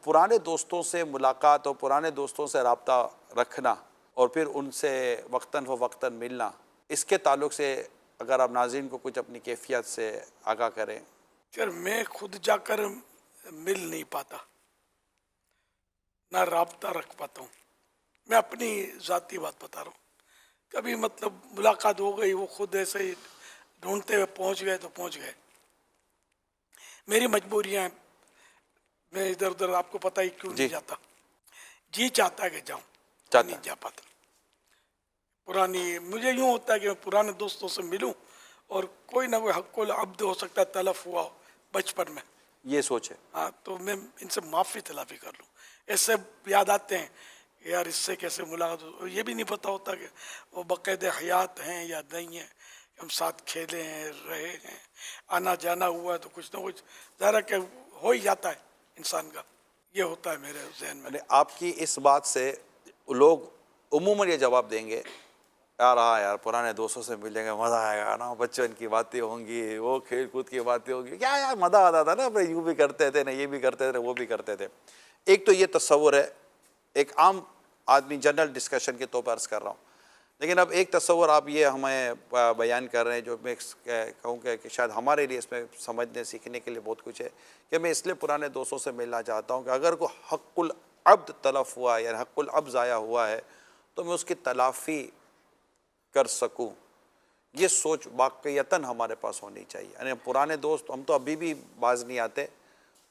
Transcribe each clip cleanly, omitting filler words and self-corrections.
پرانے دوستوں سے ملاقات اور پرانے دوستوں سے رابطہ رکھنا اور پھر ان سے وقتاً فوقتاً ملنا، اس کے تعلق سے اگر آپ ناظرین کو کچھ اپنی کیفیت سے آگاہ کریں۔ پھر میں خود جا کر مل نہیں پاتا، نہ رابطہ رکھ پاتا ہوں۔ میں اپنی ذاتی بات بتا رہا ہوں، کبھی مطلب ملاقات ہو گئی، وہ خود ایسے ہی ڈھونڈتے ہوئے پہنچ گئے تو پہنچ گئے۔ میری مجبوریاں ہیں، میں ادھر ادھر آپ کو پتہ ہی کیوں نہیں جاتا، جی چاہتا ہے کہ جاؤں، نہیں جا پاتا۔ پرانی مجھے یوں ہوتا ہے کہ میں پرانے دوستوں سے ملوں اور کوئی نہ کوئی حق العبد ہو سکتا ہے تلف ہوا ہو بچپن میں، یہ سوچ ہے۔ ہاں، تو میں ان سے معافی تلافی کر لوں۔ ایسے یاد آتے ہیں کہ یار اس سے کیسے ملاقات ہو، یہ بھی نہیں پتہ ہوتا کہ وہ باقاعدہ حیات ہیں یا نہیں ہیں، ہم ساتھ کھیلے ہیں، رہے ہیں، آنا جانا ہوا ہے تو کچھ نہ کچھ ظاہر ہے کہ ہو ہی جاتا ہے انسان کا۔ یہ ہوتا ہے میرے ذہن میں۔ آپ کی اس بات سے لوگ عموماً یہ جواب دیں گے، یار ہاں یار پرانے دوستوں سے ملیں گے، مزہ آئے گا نا، بچپن کی باتیں ہوں گی، وہ کھیل کود کی باتیں ہوں گی، کیا یار مزہ آتا تھا نا، اپنے یوں بھی کرتے تھے نا، یہ بھی کرتے تھے، وہ بھی کرتے تھے۔ ایک تو یہ تصور ہے، ایک عام آدمی جنرل ڈسکشن کے طور پر عرض کر رہا ہوں، لیکن اب ایک تصور آپ یہ ہمیں بیان کر رہے ہیں جو میں کہوں کہ شاید ہمارے لیے اس میں سمجھنے سیکھنے کے لیے بہت کچھ ہے، کہ میں اس لیے پرانے دوستوں سے ملنا چاہتا ہوں کہ اگر کوئی حق العبد تلف ہوا ہے، یعنی حق العبد ضائع ہوا ہے، تو میں اس کی تلافی کر سکوں۔ یہ سوچ واقعیتاً ہمارے پاس ہونی چاہیے۔ یعنی پرانے دوست، ہم تو ابھی بھی باز نہیں آتے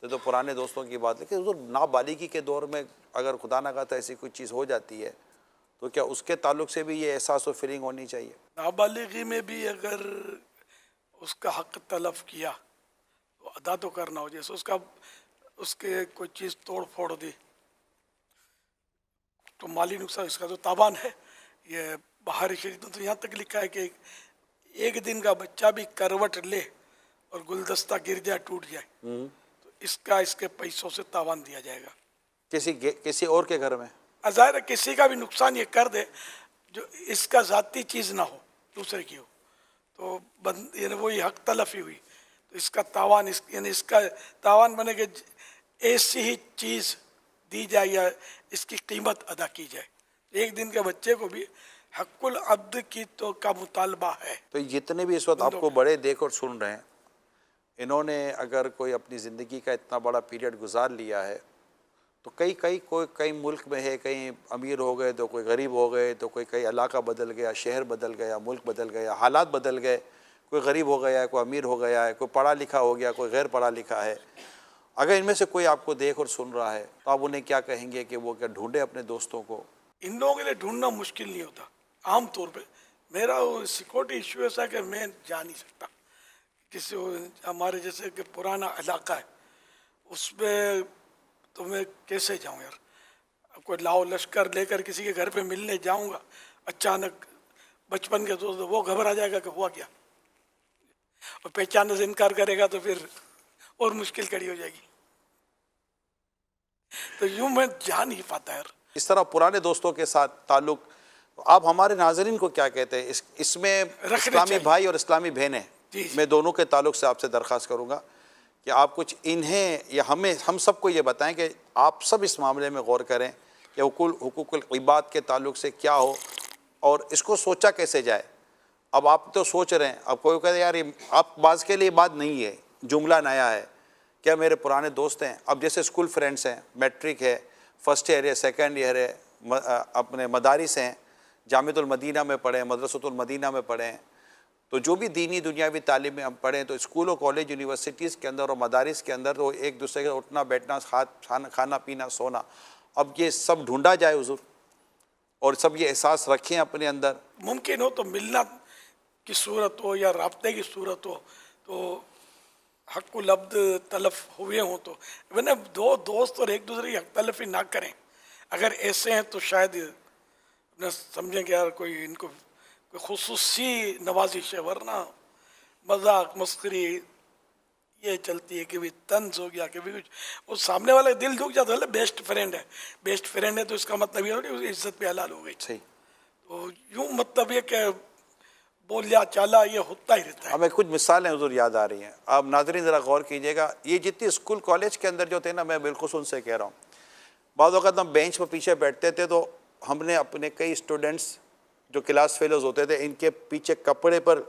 تو پرانے دوستوں کی بات، لیکن حضور نابالغی کے دور میں اگر خدا نہ خواستہ ایسی کوئی چیز ہو جاتی ہے تو کیا اس کے تعلق سے بھی یہ احساس و فیلنگ ہونی چاہیے؟ نابالغی میں بھی اگر اس کا حق تلف کیا تو ادا تو کرنا ہو، جیسے اس کے کوئی چیز توڑ پھوڑ دی تو مالی نقصان، اس کا تو تاوان ہے۔ یہ بہاری شریعت تو یہاں تک لکھا ہے کہ ایک دن کا بچہ بھی کروٹ لے اور گلدستہ گر جائے، ٹوٹ جائے، تو اس کے پیسوں سے تاوان دیا جائے گا کسی اور کے گھر میں۔ ظاہر ہے کسی کا بھی نقصان یہ کر دے جو اس کا ذاتی چیز نہ ہو، دوسرے کی ہو، تو یعنی وہی حق تلفی ہوئی، تو اس کا تاوان یعنی اس کا تاوان بنے کہ ایسی ہی چیز دی جائے یا اس کی قیمت ادا کی جائے۔ ایک دن کے بچے کو بھی حق العبد کی تو کا مطالبہ ہے۔ تو جتنے بھی اس وقت آپ کو بڑے دیکھ اور سن رہے ہیں، انہوں نے اگر کوئی اپنی زندگی کا اتنا بڑا پیریڈ گزار لیا ہے تو کئی ملک میں ہے، کئی امیر ہو گئے تو کوئی غریب ہو گئے، تو کئی علاقہ بدل گیا، شہر بدل گیا، ملک بدل گیا، حالات بدل گئے، کوئی غریب ہو گیا ہے، کوئی امیر ہو گیا ہے، کوئی پڑھا لکھا ہو گیا، کوئی غیر پڑھا لکھا ہے۔ اگر ان میں سے کوئی آپ کو دیکھ اور سن رہا ہے تو آپ انہیں کیا کہیں گے کہ وہ کیا ڈھونڈے اپنے دوستوں کو؟ ان لوگوں کے لیے ڈھونڈنا مشکل نہیں ہوتا۔ عام طور پہ میرا سیکورٹی ایشو ایسا کہ میں جا نہیں سکتا کسی، ہمارے جیسے کہ پرانا علاقہ ہے اس میں تو میں کیسے جاؤں یار؟ اب کوئی لاؤ لشکر لے کر کسی کے گھر پہ ملنے جاؤں گا، اچانک بچپن کے دوست وہ گھبرا جائے گا کہ ہوا کیا، اور پہچاننے سے انکار کرے گا تو پھر اور مشکل کڑی ہو جائے گی، تو یوں میں جا نہیں پاتا یار۔ اس طرح پرانے دوستوں کے ساتھ تعلق آپ ہمارے ناظرین کو کیا کہتے ہیں اس میں؟ اسلامی بھائی اور اسلامی بہنیں، میں دونوں کے تعلق سے آپ سے درخواست کروں گا کہ آپ کچھ انہیں یا ہم سب کو یہ بتائیں کہ آپ سب اس معاملے میں غور کریں کہ حقوق العباد کے تعلق سے کیا ہو اور اس کو سوچا کیسے جائے۔ اب آپ تو سوچ رہے ہیں، اب کوئی کہتے ہیں یار آپ بعض کے لیے بات نہیں ہے، جملہ نیا ہے، کیا میرے پرانے دوست ہیں، اب جیسے اسکول فرینڈس ہیں، میٹرک ہے، فرسٹ ایئر ہے، سیکنڈ ایئر ہے، اپنے مدارس ہیں، جامعۃ المدینہ میں پڑھیں، مدرسۃ المدینہ میں پڑھیں، تو جو بھی دینی دنیاوی تعلیم میں ہم پڑھیں تو اسکول و کالج یونیورسٹیز کے اندر اور مدارس کے اندر تو ایک دوسرے کا اٹھنا بیٹھنا، کھانا پینا سونا، اب یہ سب ڈھونڈا جائے حضور، اور سب یہ احساس رکھیں اپنے اندر۔ ممکن ہو تو ملنا کی صورت ہو یا رابطے کی صورت ہو تو حق العبد تلف ہوئے ہوں تو دو دوست اور ایک دوسرے کی حق تلفی نہ کریں۔ اگر ایسے ہیں تو شاید سمجھیں کہ یار کوئی ان کو کوئی خصوصی نوازش ہے، ورنہ مذاق مسخری یہ چلتی ہے کہ بھی طنز ہو گیا، کہ بھی کچھ وہ سامنے والا دل دکھ جاتا ہے۔ بیسٹ فرینڈ ہے تو اس کا مطلب یہ ہو کہ عزت پہ حلال ہو گئی، تو یوں مطلب یہ کہ بولیا چالا یہ ہوتا ہی رہتا ہے. ہمیں کچھ مثالیں حضور یاد آ رہی ہیں. آپ ناظرین ذرا غور کیجئے گا, یہ جتنی اسکول کالج کے اندر جو تھے نا, میں بالخصوص سے کہہ رہا ہوں, بعض اوقات ہم بینچ پر پیچھے بیٹھتے تھے تو ہم نے اپنے کئی اسٹوڈنٹس جو کلاس فیلوز ہوتے تھے ان کے پیچھے کپڑے پر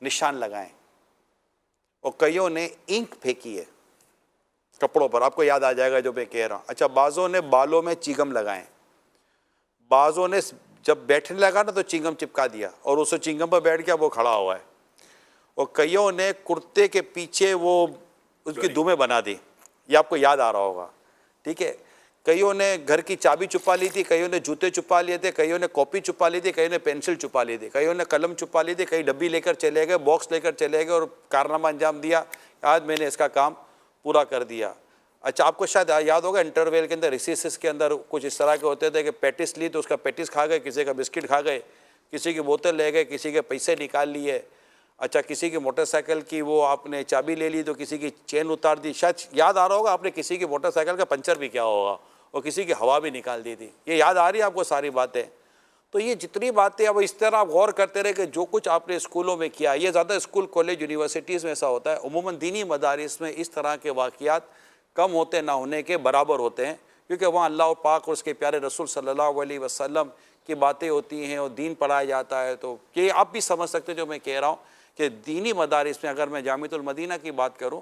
نشان لگائیں, اور کئیوں نے انک پھینکی ہے کپڑوں پر. آپ کو یاد آ جائے گا جو میں کہہ رہا ہوں. اچھا, بعضوں نے بالوں میں چیگم لگائیں, بعضوں نے جب بیٹھنے لگا نا تو چنگم چپکا دیا اور اسے چنگم پر بیٹھ گیا, وہ کھڑا ہوا ہے. اور کئیوں نے کرتے کے پیچھے وہ اس کی دومیں بنا دی, یہ آپ کو یاد آ رہا ہوگا, ٹھیک ہے. کئیوں نے گھر کی چابی چھپا لی تھی, کئیوں نے جوتے چھپا لیے تھے, کئیوں نے کاپی چھپا لی تھی, کئیوں نے پینسل چھپا لی تھی, کئیوں نے قلم چھپا لی تھی, کئی ڈبی لے کر چلے گئے, باکس لے کر چلے گئے اور کارنامہ انجام دیا, آج میں نے اس کا کام پورا کر دیا. اچھا, آپ کو شاید یاد ہوگا انٹرویل کے اندر ریسیسز کے اندر کچھ اس طرح کے ہوتے تھے کہ پیٹس لی تو اس کا پیٹس کھا گئے, کسی کا بسکٹ کھا گئے, کسی کی بوتل لے گئے, کسی کے پیسے نکال لیے. اچھا, کسی کی موٹر سائیکل کی وہ آپ نے چابی لے لی تو کسی کی چین اتار دی. شاید یاد آ رہا ہوگا آپ نے کسی کی موٹر سائیکل کا پنچر بھی کیا ہوگا اور کسی کی ہوا بھی نکال دی تھی. یہ یاد آ رہی ہے آپ کو ساری باتیں؟ تو یہ جتنی باتیں اب اس طرح آپ غور کرتے رہے کہ جو کچھ آپ نے اسکولوں میں کیا, یہ زیادہ اسکول کالج یونیورسٹیز میں ایسا ہوتا ہے. عموماً دینی مدارس میں اس طرح کے واقعات کم ہوتے نہ ہونے کے برابر ہوتے ہیں, کیونکہ وہاں اللہ پاک اور اس کے پیارے رسول صلی اللہ علیہ وسلم کی باتیں ہوتی ہیں اور دین پڑھایا جاتا ہے. تو یہ آپ بھی سمجھ سکتے ہیں جو میں کہہ رہا ہوں کہ دینی مدارس میں اگر میں جامعۃ المدینہ کی بات کروں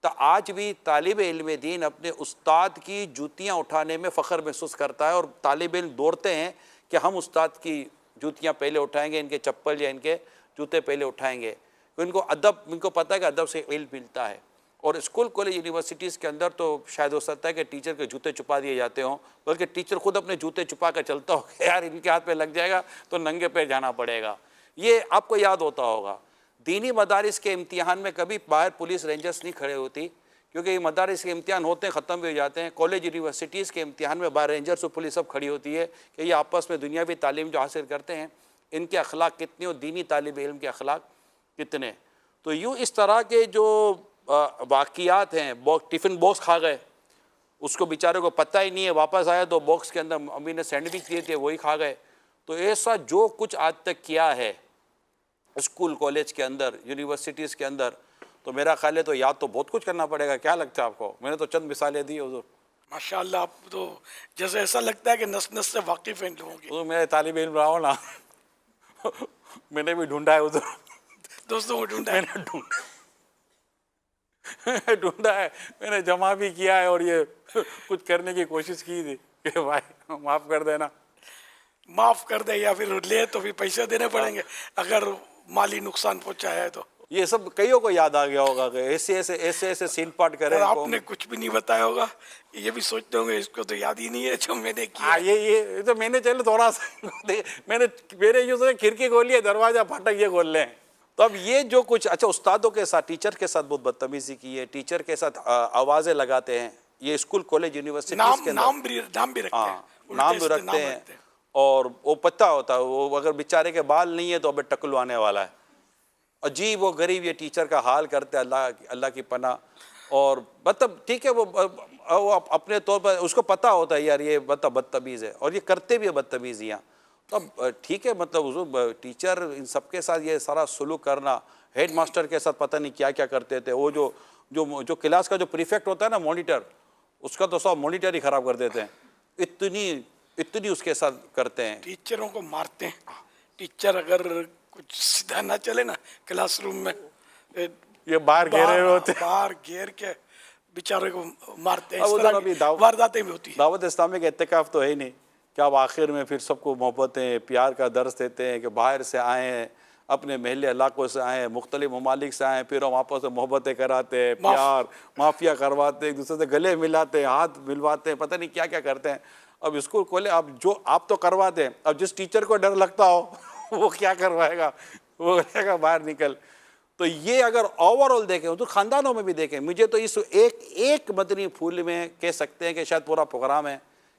تو آج بھی طالب علم دین اپنے استاد کی جوتیاں اٹھانے میں فخر محسوس کرتا ہے, اور طالب علم دوڑتے ہیں کہ ہم استاد کی جوتیاں پہلے اٹھائیں گے, ان کے چپل یا ان کے جوتے پہلے اٹھائیں گے. ان کو ادب, ان کو پتہ ہے کہ ادب سے علم ملتا ہے. اور اسکول کالج یونیورسٹیز کے اندر تو شاید ہو سکتا ہے کہ ٹیچر کے جوتے چھپا دیے جاتے ہوں, بلکہ ٹیچر خود اپنے جوتے چھپا کر چلتا ہو کہ یار ان کے ہاتھ پہ لگ جائے گا تو ننگے پیر جانا پڑے گا. یہ آپ کو یاد ہوتا ہوگا. دینی مدارس کے امتحان میں کبھی باہر پولیس رینجرز نہیں کھڑے ہوتی, کیونکہ یہ مدارس کے امتحان ہوتے ہیں ختم بھی ہو جاتے ہیں. کالج یونیورسٹیز کے امتحان میں باہر رینجرز اور پولیس سب کھڑی ہوتی ہے کہ یہ آپس میں دنیاوی تعلیم جو حاصل کرتے ہیں ان کے اخلاق کتنے اور دینی طالب علم کے اخلاق کتنے. تو یوں اس طرح کے جو واقعات ہیں, ٹفن باکس کھا گئے, اس کو بیچارے کو پتہ ہی نہیں ہے, واپس آیا تو باکس کے اندر امی نے سینڈوچ دیے تھے وہی کھا گئے. تو ایسا جو کچھ آج تک کیا ہے اسکول کالج کے اندر یونیورسٹیز کے اندر, تو میرا خیال ہے تو یاد تو بہت کچھ کرنا پڑے گا. کیا لگتا ہے آپ کو؟ میں نے تو چند مثالیں دی حضور. ماشاء اللہ, آپ تو جیسے ایسا لگتا ہے کہ نس نس سے واقف ہیں ان لوگوں کی. حضور میرے طالب علم رہا ہو نا, میں نے بھی ڈھونڈا ہے حضور, دوستوں کو ڈھونڈا میں نے ڈھونڈا ہے, میں نے جمع بھی کیا ہے, اور یہ کچھ کرنے کی کوشش کی تھی کہ بھائی معاف کر دینا, معاف کر دے یا پھر لے تو پھر پیسے دینے پڑیں گے اگر مالی نقصان پہنچایا ہے تو. یہ سب کئیوں کو یاد آ گیا ہوگا کہ ایسے ایسے سین پاٹ کرے. آپ نے کچھ بھی نہیں بتایا ہوگا, یہ بھی سوچتے ہوں گے اس کو تو یاد ہی نہیں ہے جو میں نے کیا. یہ تو میں نے چلو تھوڑا سا میں نے میرے یوں سے کھڑکی کھولی ہے, دروازہ پھاٹک یہ کھول لیں. تو اب یہ جو کچھ, اچھا استادوں کے ساتھ, ٹیچر کے ساتھ بہت بدتمیزی کی ہے, ٹیچر کے ساتھ آوازیں لگاتے ہیں, یہ اسکول کالج یونیورسٹیز کے اندر نام بھی رکھتے ہیں, نام بھی رکھتے ہیں, اور وہ پتہ ہوتا ہے وہ اگر بیچارے کے بال نہیں ہے تو ابھی ٹکلو آنے والا ہے. عجیب و غریب یہ ٹیچر کا حال کرتے ہیں, اللہ کی پناہ. اور مطلب ٹھیک ہے وہ اپنے طور پر اس کو پتہ ہوتا ہے یار یہ بدتمیز ہے, اور یہ کرتے بھی ہے بدتمیزیاں. تو اب ٹھیک ہے, مطلب حضور ٹیچر ان سب کے ساتھ یہ سارا سلوک کرنا, ہیڈ ماسٹر کے ساتھ پتہ نہیں کیا کیا کرتے تھے. وہ جو کلاس کا جو پریفیکٹ ہوتا ہے نا مانیٹر, اس کا تو سب مانیٹر ہی خراب کر دیتے ہیں, اتنی اس کے ساتھ کرتے ہیں. ٹیچروں کو مارتے ہیں. ٹیچر اگر کچھ سیدھا نہ چلے نا کلاس روم میں, یہ باہر گھیرے ہوتے ہیں, باہر گھیر کے بیچارے کو مارتے ہیں. اس طرح کی وارداتیں بھی ہوتی ہیں. دعوت اسلامی کا اعتکاف تو ہے ہی نہیں کہ آپ آخر میں پھر سب کو محبتیں پیار کا درس دیتے ہیں کہ باہر سے آئے ہیں, اپنے محلے علاقوں سے آئے ہیں, مختلف ممالک سے آئے ہیں, پھر ہم آپس میں محبتیں کراتے ہیں, پیار معافیا کرواتے ہیں, ایک دوسرے سے گلے ملاتے ہیں, ہاتھ ملواتے ہیں, پتہ نہیں کیا کیا کرتے ہیں. اب اسکول کھولے, اب جو آپ تو کرواتے ہیں, اب جس ٹیچر کو ڈر لگتا ہو وہ کیا کروائے گا, وہ کہے گا باہر نکل. تو یہ اگر اوور آل دیکھیں تو خاندانوں میں بھی دیکھیں, مجھے تو اس ایک مدنی پھول میں کہہ سکتے ہیں کہ شاید پورا پروگرام ہے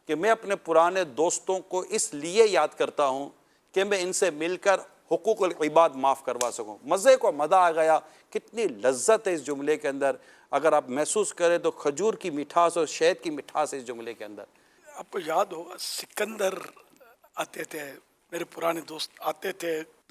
کہ میں اپنے پرانے دوستوں کو اس لیے یاد کرتا ہوں کہ میں ان سے مل کر حقوق العباد معاف کروا سکوں. مزے کو مزہ آ گیا, کتنی لذت ہے اس جملے کے اندر, اگر آپ محسوس کریں تو کھجور کی مٹھاس اور شہد کی مٹھاس ہے اس جملے کے اندر. آپ کو یاد ہوگا سکندر آتے تھے, میرے پرانے دوست آتے تھے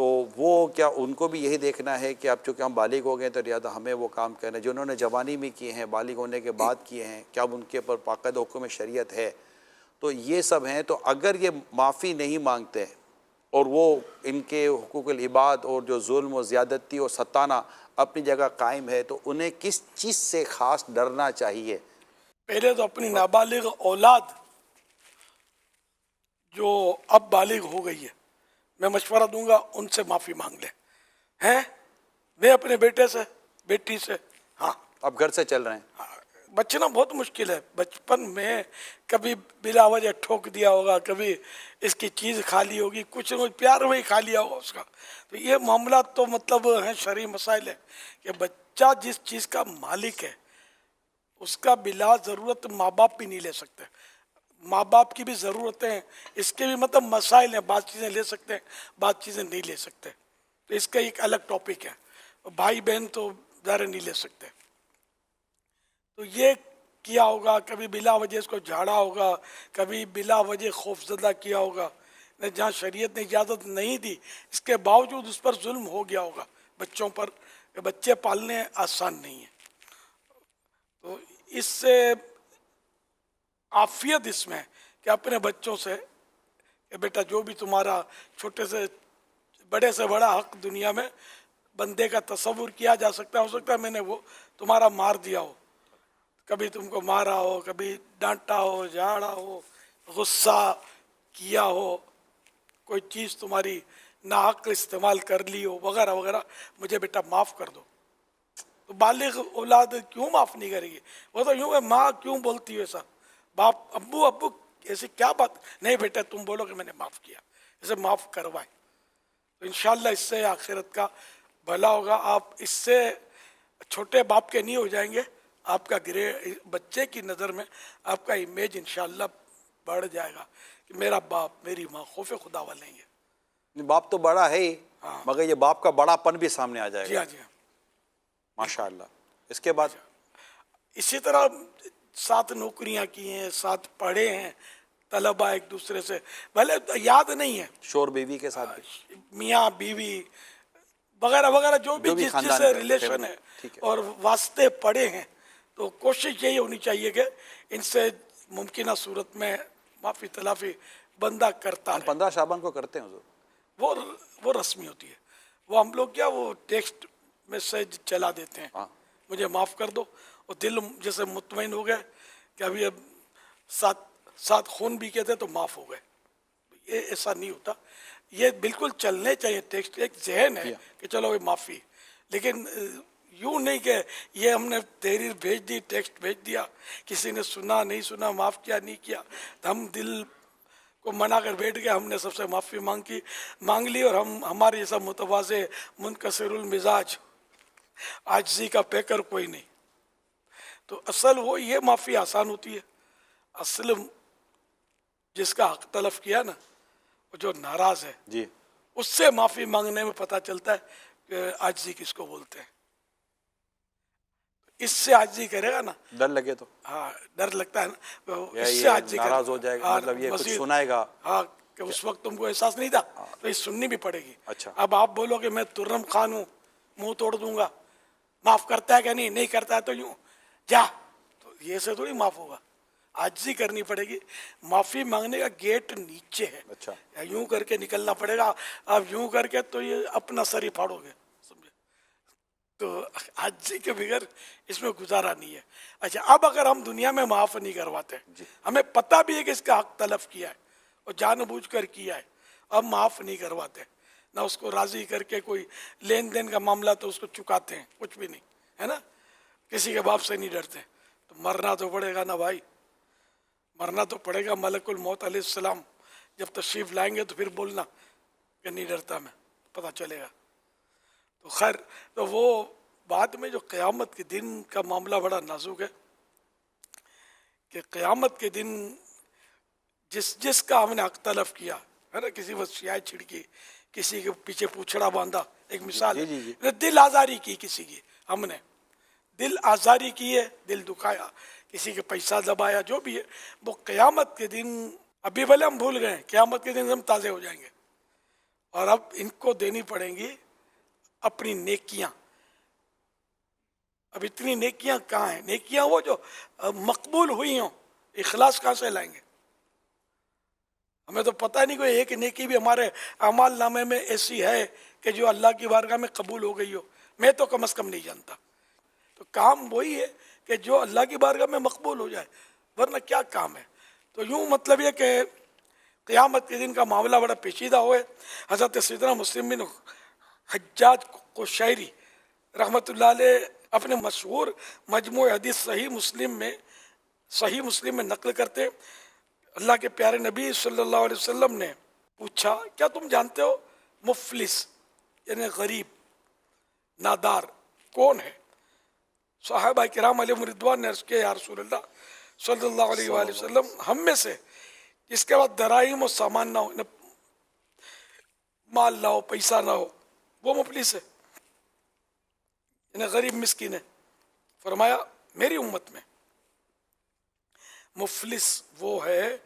تو وہ کیا ان کو بھی یہی دیکھنا ہے کہ اب چونکہ ہم بالغ ہو گئے تو لہٰذا ہمیں وہ کام کرنا ہے جو انہوں نے جوانی میں کیے ہیں، بالغ ہونے کے بعد کیے ہیں، کیا اب ان کے اوپر باقاعدہ حکم شریعت ہے؟ تو یہ سب ہیں. تو اگر یہ معافی نہیں مانگتے اور وہ ان کے حقوق العباد اور جو ظلم و زیادتی اور ستانہ اپنی جگہ قائم ہے، تو انہیں کس چیز سے خاص ڈرنا چاہیے؟ پہلے تو اپنی نابالغ اولاد جو اب بالغ ہو گئی ہے، میں مشورہ دوں گا ان سے معافی مانگ لے. ہیں میں اپنے بیٹے سے، بیٹی سے، ہاں اب گھر سے چل رہے ہیں. بچنا بہت مشکل ہے. بچپن میں کبھی بلا وجہ ٹھوک دیا ہوگا، کبھی اس کی چیز کھا لی ہوگی، کچھ نہ کچھ پیار میں ہی کھا لیا ہوگا اس کا. تو یہ معاملات تو مطلب ہیں شرعی مسائل ہے کہ بچہ جس چیز کا مالک ہے اس کا بلا ضرورت ماں باپ بھی نہیں لے سکتے. ماں باپ کی بھی ضرورتیں ہیں، اس کے بھی مطلب مسائل ہیں. بعض چیزیں لے سکتے ہیں، بعض چیزیں نہیں لے سکتے. تو اس کا ایک الگ ٹاپک ہے. بھائی بہن تو ظاہر نہیں لے سکتے. تو یہ کیا ہوگا، کبھی بلا وجہ اس کو جھاڑا ہوگا، کبھی بلا وجہ خوف زدہ کیا ہوگا جہاں شریعت نے اجازت نہیں دی، اس کے باوجود اس پر ظلم ہو گیا ہوگا بچوں پر. بچے پالنے آسان نہیں ہیں. تو اس سے عافیت اس میں کہ اپنے بچوں سے کہ بیٹا جو بھی تمہارا چھوٹے سے بڑے سے بڑا حق دنیا میں بندے کا تصور کیا جا سکتا ہے. ہو سکتا ہے میں نے وہ تمہارا مار دیا ہو، کبھی تم کو مارا ہو، کبھی ڈانٹا ہو، جھاڑا ہو، غصہ کیا ہو، کوئی چیز تمہاری ناحق استعمال کر لی ہو وغیرہ وغیرہ، مجھے بیٹا معاف کر دو. تو بالغ اولاد کیوں معاف نہیں کرے گی؟ وہ تو یوں ہے، ماں کیوں بولتی ہے ایسا، باپ ابو ایسی کیا بات نہیں بیٹا تم بولو کہ میں نے معاف کیا، اسے معاف کروائے. تو انشاءاللہ اس سے آخرت کا بھلا ہوگا. آپ اس سے چھوٹے باپ کے نہیں ہو جائیں گے، آپ کا بچے کی نظر میں آپ کا امیج انشاءاللہ بڑھ جائے گا کہ میرا باپ میری ماں خوف خدا والے ہیں. باپ تو بڑا ہے ہی، مگر یہ باپ کا بڑا پن بھی سامنے آ جائے جی گا. ہاں جی ہاں. ماشاءاللہ. اس کے بعد اسی طرح ساتھ نوکریاں کی ہیں، ساتھ پڑھے ہیں طلبہ ایک دوسرے سے، بھلے یاد نہیں ہے، شور بیوی کے ساتھ بھی، میاں بیوی وغیرہ وغیرہ جو بھی جس خاندان سے کا ریلیشن ہے ٹھیک ہے. اور واسطے پڑے ہیں، تو کوشش یہی ہونی چاہیے کہ ان سے ممکنہ صورت میں معافی تلافی بندہ کرتا ہم رہے. 15 شعبان کو کرتے ہیں حضور. وہ رسمی ہوتی ہے. وہ ہم لوگ کیا وہ ٹیکسٹ میسج چلا دیتے ہیں، ہاں. مجھے معاف کر دو، اور دل جیسے مطمئن ہو گئے کہ ابھی اب ساتھ خون بھی کہتے تو معاف ہو گئے. یہ ایسا نہیں ہوتا. یہ بالکل چلنے چاہیے ٹیکسٹ، ایک ذہن ہے کہ چلو یہ معافی، لیکن یوں نہیں کہ یہ ہم نے تحریر بھیج دی، ٹیکسٹ بھیج دیا، کسی نے سنا نہیں سنا، معاف کیا نہیں کیا، ہم دل کو منا کر بیٹھ گئے، ہم نے سب سے معافی مانگ لی، اور ہمارے جیسا متواضع منکسر المزاج عاجزی کا پیکر کوئی نہیں. تو اصل وہ یہ معافی آسان ہوتی ہے. اصل جس کا حق تلف کیا نا، وہ جو ناراض ہے، جی، اس سے معافی مانگنے میں پتہ چلتا ہے کہ عاجزی کس کو بولتے ہیں. اس سے عاجزی کرے گا نا، ڈر لگے تو ہاں ڈر لگتا ہے نا، اس سے یہ عاجزی کرے ناراض ہو جائے گا، مطلب یہ کچھ سنائے گا. ہاں کہ اس وقت تم کو احساس نہیں تھا تو یہ سننی بھی پڑے گی. اچھا. اب آپ بولو کہ میں ترم خان ہوں، منہ توڑ دوں گا، معاف کرتا ہے کہ نہیں کرتا ہے تو یوں جا، تو یہ سے تھوڑی معاف ہوگا. عاجزی کرنی پڑے گی. معافی مانگنے کا گیٹ نیچے ہے، اچھا. یوں کر کے نکلنا پڑے گا. آپ یوں کر کے تو یہ اپنا سر ہی پھاڑو گے، سمجھے؟ تو عاجزی کے بغیر اس میں گزارا نہیں ہے. اچھا، اب اگر ہم دنیا میں معاف نہیں کرواتے، ہمیں پتہ بھی ہے کہ اس کا حق تلف کیا ہے اور جان بوجھ کر کیا ہے، اب معاف نہیں کرواتے، نہ اس کو راضی کر کے کوئی لین دین کا معاملہ تو اس کو چکاتے ہیں، کچھ بھی نہیں ہے نا. کسی کے باپ سے نہیں ڈرتے، تو مرنا تو پڑے گا نا بھائی، مرنا تو پڑے گا. ملک الموت علیہ السلام جب تشریف لائیں گے تو پھر بولنا کہ نہیں ڈرتا میں، پتہ چلے گا. تو خیر، تو وہ بعد میں جو قیامت کے دن کا معاملہ بڑا نازک ہے کہ قیامت کے دن جس کا ہم نے حق تلف کیا ہے نا، کسی کو سیاہ چھڑکی، کسی کے پیچھے پوچھڑا باندھا، ایک مثال ہے، دل آزاری کی، کسی کی ہم نے دل آزاری کی ہے، دل دکھایا، کسی کے پیسہ دبایا، جو بھی ہے، وہ قیامت کے دن ابھی بھلے ہم بھول گئے، قیامت کے دن ہم تازے ہو جائیں گے. اور اب ان کو دینی پڑیں گی اپنی نیکیاں. اب اتنی نیکیاں کہاں ہیں؟ نیکیاں وہ جو مقبول ہوئی ہوں، اخلاص کہاں سے لائیں گے؟ ہمیں تو پتہ نہیں کوئی ایک نیکی بھی ہمارے اعمال نامے میں ایسی ہے کہ جو اللہ کی بارگاہ میں قبول ہو گئی ہو. میں تو کم از کم نہیں جانتا. تو کام وہی ہے کہ جو اللہ کی بارگاہ میں مقبول ہو جائے، ورنہ کیا کام ہے؟ تو یوں مطلب یہ کہ قیامت کے دن کا معاملہ بڑا پیچیدہ ہوئے. حضرت سیدنا مسلم بن حجاج قشیری رحمۃ اللہ علیہ اپنے مشہور مجموع حدیث صحیح مسلم میں نقل کرتے، اللہ کے پیارے نبی صلی اللہ علیہ وسلم نے پوچھا، کیا تم جانتے ہو مفلس یعنی غریب نادار کون ہے؟ صحابہ کرام علیہم رضوان نے عرض کیا، یا رسول اللہ صلی اللہ علیہ وآلہ وسلم، ہم میں سے جس کے بعد دراہیم و سامان نہ ہو، مال نہ ہو، پیسہ نہ ہو، وہ مفلس ہے، یعنی غریب مسکین ہے. فرمایا میری امت میں مفلس وہ ہے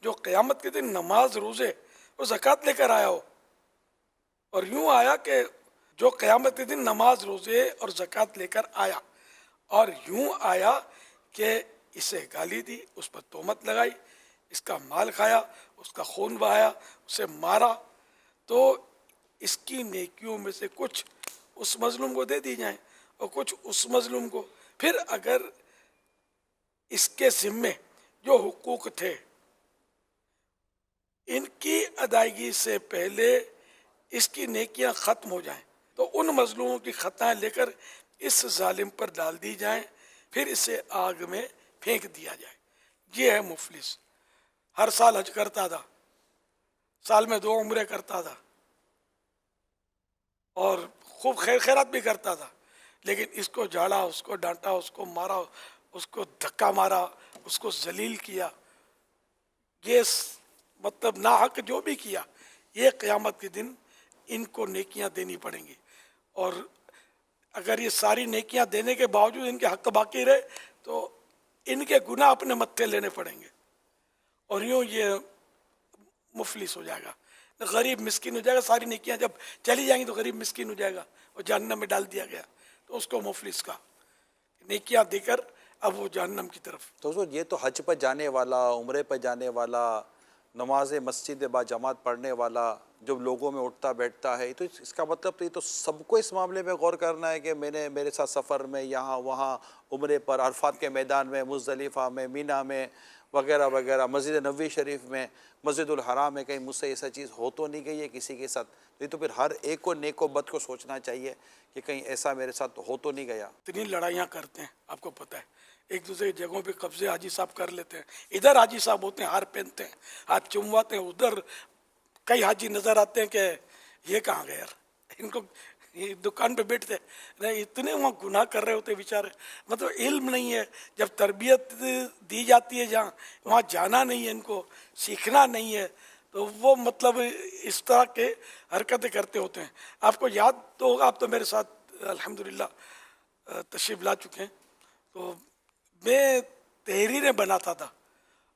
جو قیامت کے دن نماز روزے اور زکوٰۃ لے کر آیا ہو. اور یوں آیا کہ جو قیامت کے دن نماز روزے اور زکوٰۃ لے کر آیا، اور یوں آیا کہ اسے گالی دی، اس پر تہمت لگائی، اس کا مال کھایا، اس کا خون بہایا، اسے مارا، تو اس کی نیکیوں میں سے کچھ اس مظلوم کو دے دی جائیں اور کچھ اس مظلوم کو. پھر اگر اس کے ذمے جو حقوق تھے ان کی ادائیگی سے پہلے اس کی نیکیاں ختم ہو جائیں تو ان مظلوموں کی خطائیں لے کر اس ظالم پر ڈال دی جائیں، پھر اسے آگ میں پھینک دیا جائے. یہ ہے مفلس. ہر سال حج کرتا تھا، سال میں 2 عمرے کرتا تھا اور خوب خیر خیرات بھی کرتا تھا، لیکن اس کو جھاڑا، اس کو ڈانٹا، اس کو مارا، اس کو دھکا مارا، اس کو ذلیل کیا، یہ مطلب ناحق جو بھی کیا، یہ قیامت کے دن ان کو نیکیاں دینی پڑیں گی. اور اگر یہ ساری نیکیاں دینے کے باوجود ان کے حق باقی رہے تو ان کے گناہ اپنے متھے لینے پڑیں گے، اور یوں یہ مفلس ہو جائے گا، غریب مسکین ہو جائے گا. ساری نیکیاں جب چلی جائیں گی تو غریب مسکین ہو جائے گا اور جہنم میں ڈال دیا گیا، تو اس کو مفلس کا نیکیاں دے کر اب وہ جہنم کی طرف. تو یہ تو حج پر جانے والا، عمرے پر جانے والا، نماز مسجد با جماعت پڑھنے والا، جو لوگوں میں اٹھتا بیٹھتا ہے، تو اس کا مطلب تو یہ تو سب کو اس معاملے میں غور کرنا ہے کہ میرے ساتھ سفر میں، یہاں وہاں، عمرے پر، عرفات کے میدان میں، مزدلفہ میں، مینا میں وغیرہ وغیرہ، مسجد نبوی شریف میں، مسجد الحرام میں، کہیں مجھ سے ایسا چیز ہو تو نہیں گئی ہے کسی کے ساتھ. تو یہ تو پھر ہر ایک کو نیک و بد کو سوچنا چاہیے کہ کہیں ایسا میرے ساتھ ہو تو نہیں گیا. اتنی لڑائیاں کرتے ہیں، آپ کو پتہ ہے، ایک دوسرے کی جگہوں پہ قبضے حاجی صاحب کر لیتے ہیں. ادھر حاجی صاحب ہوتے ہیں، ہار پہنتے ہیں، ہاتھ چمواتے ہیں، ادھر کئی حاجی نظر آتے ہیں کہ یہ کہاں گئے یار، ان کو یہ دکان پہ بیٹھتے نہیں، اتنے وہاں گناہ کر رہے ہوتے بیچارے. مطلب علم نہیں ہے، جب تربیت دی جاتی ہے جہاں، وہاں جانا نہیں ہے، ان کو سیکھنا نہیں ہے، تو وہ مطلب اس طرح کے حرکتیں کرتے ہوتے ہیں. آپ کو یاد تو ہوگا، آپ تو میرے ساتھ الحمدللہ تشریف لا چکے ہیں، تو میں تحریریں بناتا تھا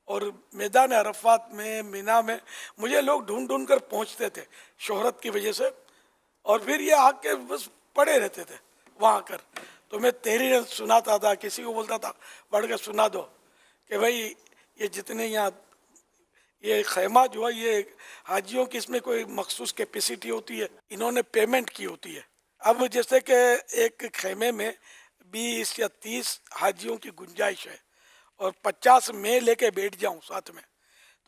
اور میدان عرفات میں، مینا میں مجھے لوگ ڈھونڈ ڈھونڈ کر پہنچتے تھے شہرت کی وجہ سے، اور پھر یہ آ کے بس پڑے رہتے تھے وہاں آ کر. تو میں تحریریں سناتا تھا، کسی کو بولتا تھا پڑھ کے سنا دو کہ بھائی یہ جتنے یہاں یہ خیمہ جو ہے، یہ حاجیوں کی اس میں کوئی مخصوص کیپیسٹی ہوتی ہے، انہوں نے پیمنٹ کی ہوتی ہے. اب جیسے کہ ایک خیمے میں 20 یا 30 حاجیوں کی گنجائش ہے اور 50 میں لے کے بیٹھ جاؤں ساتھ میں،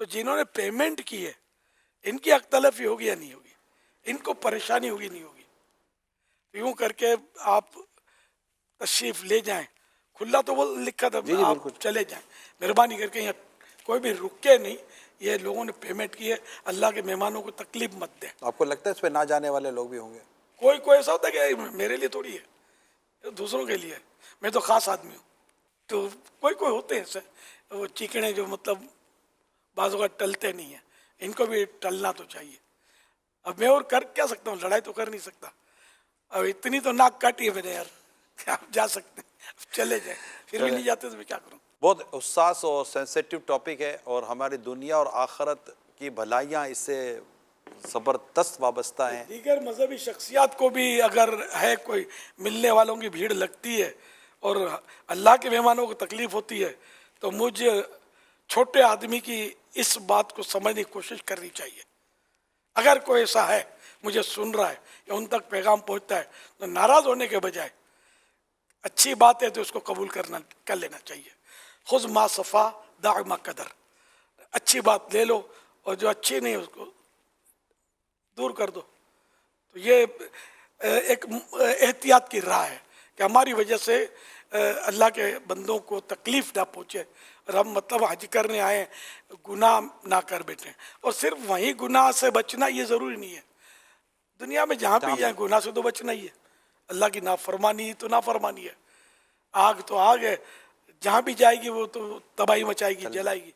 تو جنہوں نے پیمنٹ کی ہے ان کی حق تلفی ہوگی یا نہیں ہوگی، ان کو پریشانی ہوگی نہیں ہوگی. یوں کر کے آپ تشریف لے جائیں. کھلا تو وہ لکھا تھا آپ چلے جائیں، مہربانی کر کے یہاں کوئی بھی رکے نہیں، یہ لوگوں نے پیمنٹ کی ہے، اللہ کے مہمانوں کو تکلیف مت دیں. آپ کو لگتا ہے اس پہ نہ جانے والے لوگ بھی ہوں گے؟ کوئی ایسا ہوتا ہے کہ میرے لیے تھوڑی ہے، دوسروں کے لیے، میں تو خاص آدمی ہوں. تو کوئی ہوتے ہیں ایسے وہ چیکڑے جو مطلب بعض اوقات ٹلتے نہیں ہیں، ان کو بھی ٹلنا تو چاہیے. اب میں اور کر کیا سکتا ہوں، لڑائی تو کر نہیں سکتا. اب اتنی تو ناک کاٹی ہے میں نے یار کہ آپ جا سکتے ہیں، چلے جائیں، پھر بھی نہیں جاتے تو میں کیا کروں. بہت حساس اور سینسیٹیو ٹاپک ہے، اور ہماری دنیا اور آخرت کی بھلائیاں اس سے زبردست وابستہ ہیں. دیگر مذہبی شخصیات کو بھی اگر ہے کوئی ملنے والوں کی بھیڑ لگتی ہے اور اللہ کے مہمانوں کو تکلیف ہوتی ہے تو مجھ چھوٹے آدمی کی اس بات کو سمجھنے کی کوشش کرنی چاہیے. اگر کوئی ایسا ہے مجھے سن رہا ہے یا ان تک پیغام پہنچتا ہے تو ناراض ہونے کے بجائے اچھی بات ہے تو اس کو قبول کر لینا چاہیے. خذ ما صفا دع ما قدر. اچھی بات لے لو اور جو اچھی نہیں اس کو دور کر دو. تو یہ ایک احتیاط کی راہ ہے کہ ہماری وجہ سے اللہ کے بندوں کو تکلیف نہ پہنچے اور ہم مطلب حج کرنے آئیں گناہ نہ کر بیٹھیں. اور صرف وہیں گناہ سے بچنا یہ ضروری نہیں ہے, دنیا میں جہاں بھی جائیں گناہ سے تو بچنا ہی ہے. اللہ کی نافرمانی تو نافرمانی ہے, آگ تو آگ ہے, جہاں بھی جائے گی وہ تو تباہی مچائے گی, جلائے گی.